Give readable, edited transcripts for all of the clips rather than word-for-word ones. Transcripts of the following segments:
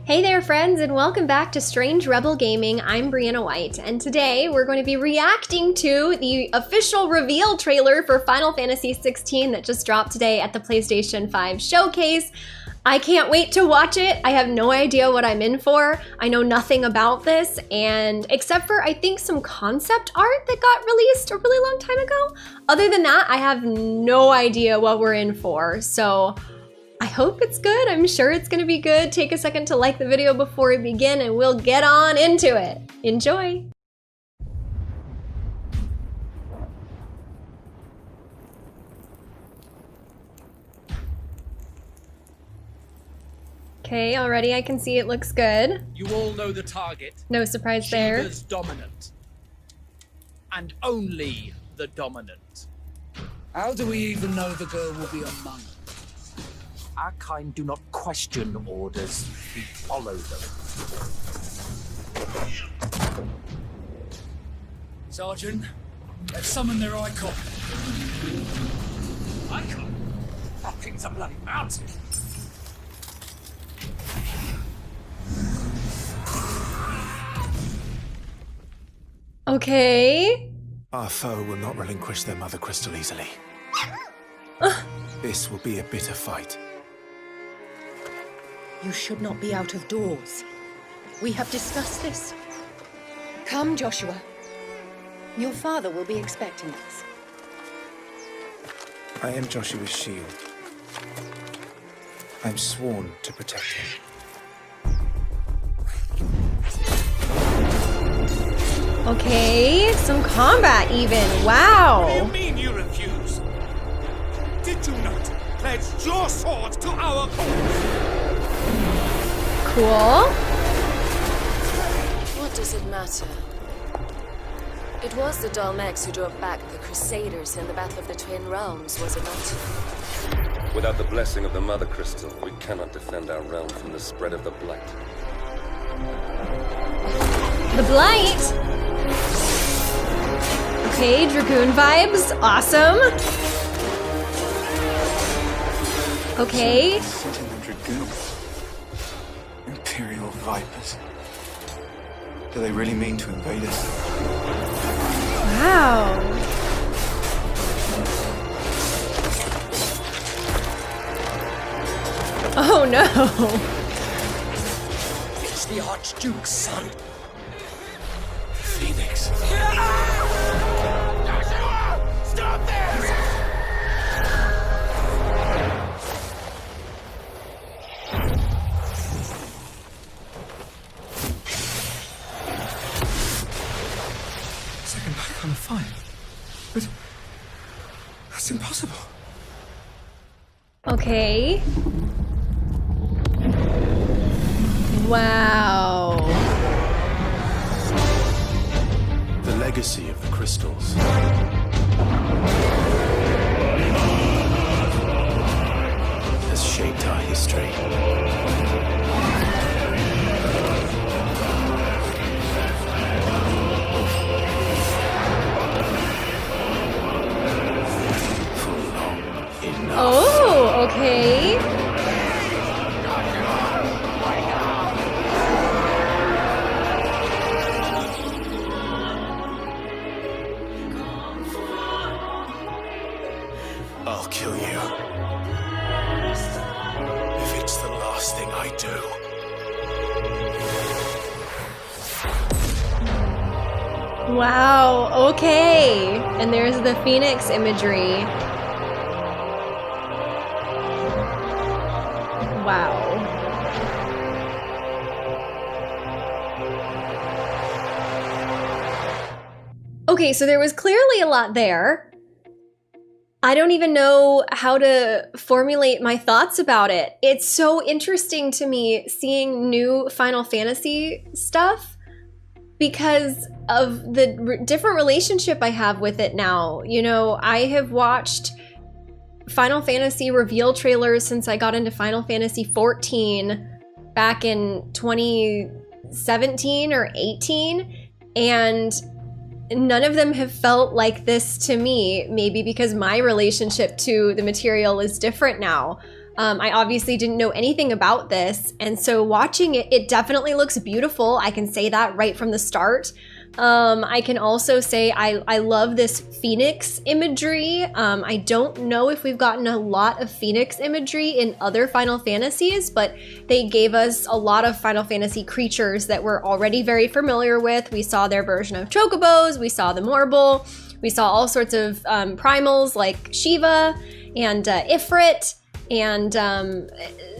Hey there friends, and welcome back to Strange Rebel Gaming. I'm Brianna White, and today we're going to be reacting to the official reveal trailer for Final Fantasy XVI that just dropped today at the PlayStation 5 showcase. I can't wait to watch it. I have no idea what I'm in for. I know nothing about this, and except for I think some concept art that got released a really long time ago. Other than that, I have no idea what we're in for, so I hope it's good. I'm sure it's gonna be good. Take a second to like the video before we begin and we'll get on into it. Enjoy. Okay, already I can see it looks good. You all know the target. No surprise there. Shiva's dominant. And only the dominant. How do we even know the girl will be among us? Our kind do not question orders, we follow them. Sergeant, let's summon their icon. Icon? That thing's a bloody mountain. Okay. Our foe will not relinquish their mother crystal easily. This will be a bitter fight. You should not be out of doors. We have discussed this. Come, Joshua. Your father will be expecting us. I am Joshua's shield. I am sworn to protect him. Okay, some combat even. Wow. What do you mean you refuse? Did you not pledge your sword to our cause? Cool. What does it matter? It was the Dalmex who drove back the Crusaders in the Battle of the Twin Realms, was it not? Without the blessing of the Mother Crystal, we cannot defend our realm from the spread of the Blight. The Blight. Okay, Dragoon vibes. Awesome. Okay. Sitting the dragoons. Imperial vipers. Do they really mean to invade us? Wow. Oh no. It's the Archduke's son. Phoenix. Joshua! Stop this! Second back on a fight. But that's impossible. Okay. Wow. The legacy of the crystals. Has shaped our history. Oh, okay. I'll kill you. If it's the last thing I do. Wow, okay. And there's the Phoenix imagery. Wow. Okay, so there was clearly a lot there. I don't even know how to formulate my thoughts about it. It's so interesting to me seeing new Final Fantasy stuff because of the different relationship I have with it now. You know, I have watched Final Fantasy reveal trailers since I got into Final Fantasy 14 back in 2017 or 18, and none of them have felt like this to me, maybe because my relationship to the material is different now. I obviously didn't know anything about this, and so watching it, it definitely looks beautiful. I can say that right from the start. I can also say I love this Phoenix imagery. I don't know if we've gotten a lot of Phoenix imagery in other Final Fantasies, but they gave us a lot of Final Fantasy creatures that we're already very familiar with. We saw their version of Chocobos, we saw the Morble, we saw all sorts of primals like Shiva and Ifrit, and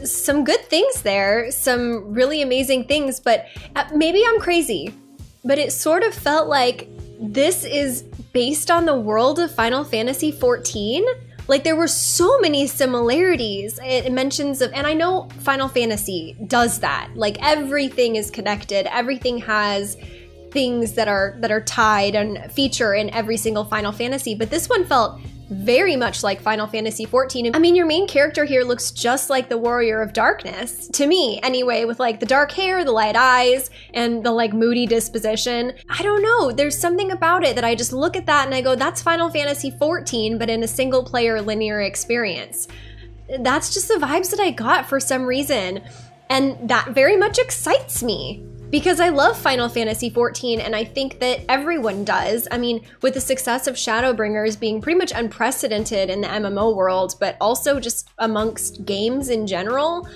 some good things there, some really amazing things, but maybe I'm crazy, but it sort of felt like this is based on the world of Final Fantasy XIV. Like, there were so many similarities. It mentions of, and I know Final Fantasy does that. Like, everything is connected. Everything has things that are tied and feature in every single Final Fantasy. But this one felt very much like Final Fantasy XIV. I mean, your main character here looks just like the Warrior of Darkness, to me anyway, with like the dark hair, the light eyes, and the like moody disposition. I don't know, there's something about it that I just look at that and I go, that's Final Fantasy XIV, but in a single player linear experience. That's just the vibes that I got for some reason. And that very much excites me, because I love Final Fantasy XIV, and I think that everyone does. I mean, with the success of Shadowbringers being pretty much unprecedented in the MMO world, but also just amongst games in general,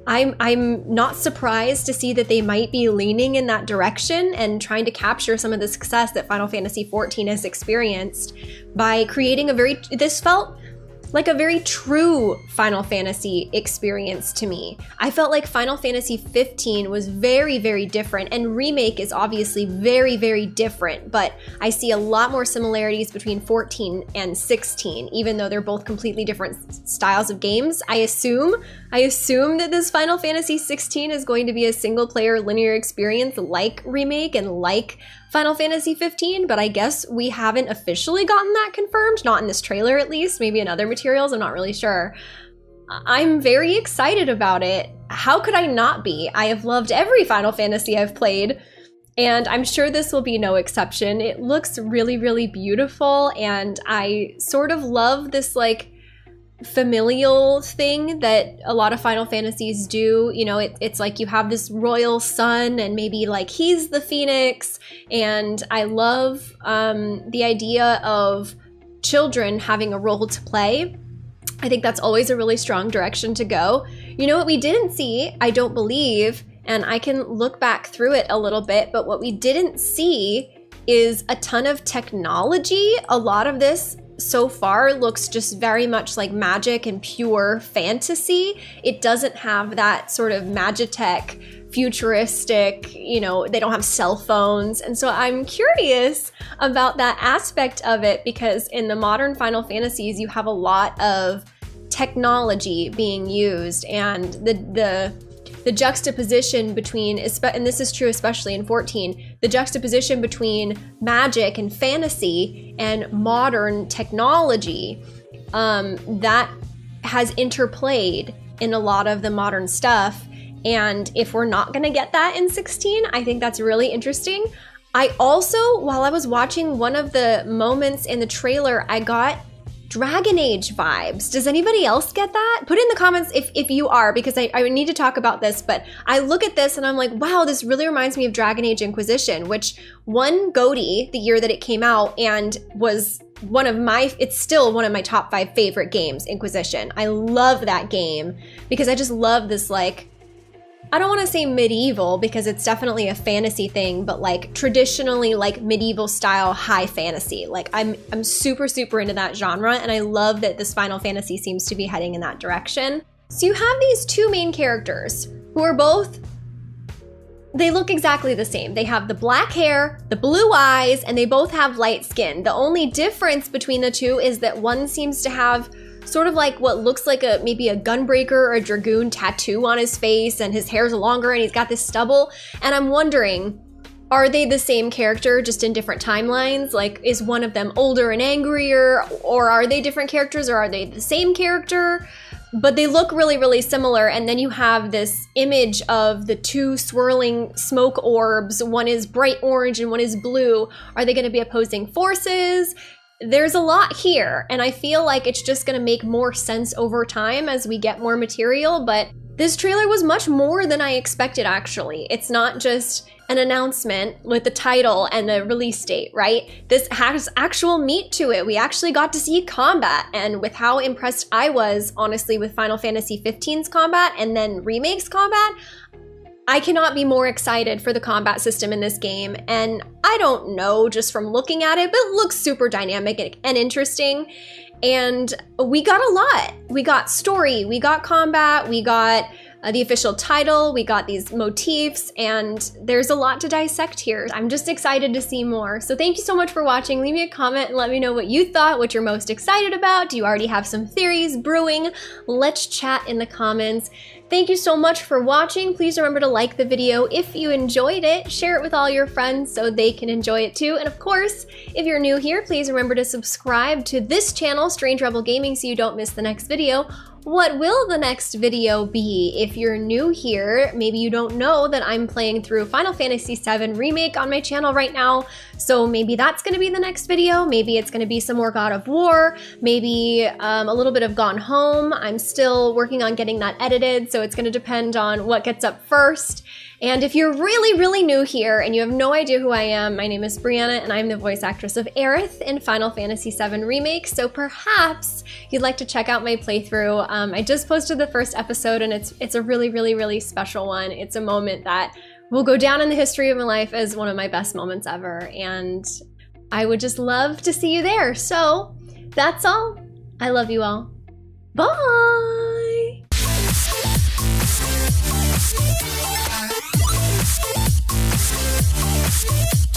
I'm not surprised to see that they might be leaning in that direction and trying to capture some of the success that Final Fantasy XIV has experienced by creating this felt like a very true Final Fantasy experience to me. I felt like Final Fantasy 15 was very, very different, and Remake is obviously very, very different, but I see a lot more similarities between 14 and 16, even though they're both completely different styles of games. I assume that this Final Fantasy 16 is going to be a single player linear experience like Remake and like Final Fantasy 15, but I guess we haven't officially gotten that confirmed, not in this trailer at least, maybe in other materials, I'm not really sure. I'm very excited about it. How could I not be? I have loved every Final Fantasy I've played, and I'm sure this will be no exception. It looks really, really beautiful, and I sort of love this like familial thing that a lot of Final Fantasies do. You know, it's like you have this royal son and maybe like he's the phoenix, and I love the idea of children having a role to play. I think that's always a really strong direction to go. You know what we didn't see, I don't believe, and I can look back through it a little bit, but what we didn't see is a ton of technology. A lot of this so far looks just very much like magic and pure fantasy. It doesn't have that sort of Magitech, futuristic, you know, they don't have cell phones. And so I'm curious about that aspect of it, because in the modern Final Fantasies, you have a lot of technology being used, and the juxtaposition between, and this is true especially in 14, the juxtaposition between magic and fantasy and modern technology, that has interplayed in a lot of the modern stuff. And if we're not gonna get that in 16, I think that's really interesting. I also, while I was watching one of the moments in the trailer, I got Dragon Age vibes. Does anybody else get that? Put in the comments if you are, because I need to talk about this, but I look at this and I'm like, wow, this really reminds me of Dragon Age Inquisition, which won GOTY the year that it came out and was it's still one of my top 5 favorite games, Inquisition. I love that game because I just love this, like, I don't want to say medieval because it's definitely a fantasy thing, but like traditionally like medieval style high fantasy. Like I'm super, super into that genre, and I love that this Final Fantasy seems to be heading in that direction. So you have these two main characters who are both, they look exactly the same. They have the black hair, the blue eyes, and they both have light skin. The only difference between the two is that one seems to have sort of like what looks like maybe a gunbreaker or a dragoon tattoo on his face, and his hair's longer and he's got this stubble. And I'm wondering, are they the same character just in different timelines? Like, is one of them older and angrier, or are they different characters, or are they the same character? But they look really, really similar. And then you have this image of the two swirling smoke orbs. One is bright orange and one is blue. Are they going to be opposing forces? there's a lot here, and I feel like it's just gonna make more sense over time as we get more material, but this trailer was much more than I expected, actually. It's not just an announcement with the title and a release date, right? This has actual meat to it. We actually got to see combat, and with how impressed I was, honestly, with Final Fantasy XV's combat and then Remake's combat, I cannot be more excited for the combat system in this game. And I don't know, just from looking at it, but it looks super dynamic and interesting. And we got a lot. We got story, we got combat, we got the official title, we got these motifs, and there's a lot to dissect here. I'm just excited to see more. So thank you so much for watching. Leave me a comment and let me know what you thought, what you're most excited about. Do you already have some theories brewing? Let's chat in the comments. Thank you so much for watching. Please remember to like the video if you enjoyed it. Share it with all your friends so they can enjoy it too. And of course, if you're new here, please remember to subscribe to this channel, Strange Rebel Gaming, so you don't miss the next video. What will the next video be? If you're new here, maybe you don't know that I'm playing through Final Fantasy VII Remake on my channel right now, so maybe that's gonna be the next video. Maybe it's gonna be some more God of War, maybe a little bit of Gone Home. I'm still working on getting that edited, so it's gonna depend on what gets up first. And if you're really, really new here and you have no idea who I am, my name is Brianna and I'm the voice actress of Aerith in Final Fantasy VII Remake, so perhaps you'd like to check out my playthrough. I just posted the first episode and it's a really, really, really special one. It's a moment that will go down in the history of my life as one of my best moments ever, and I would just love to see you there. So that's all. I love you all. Bye! We'll be right back.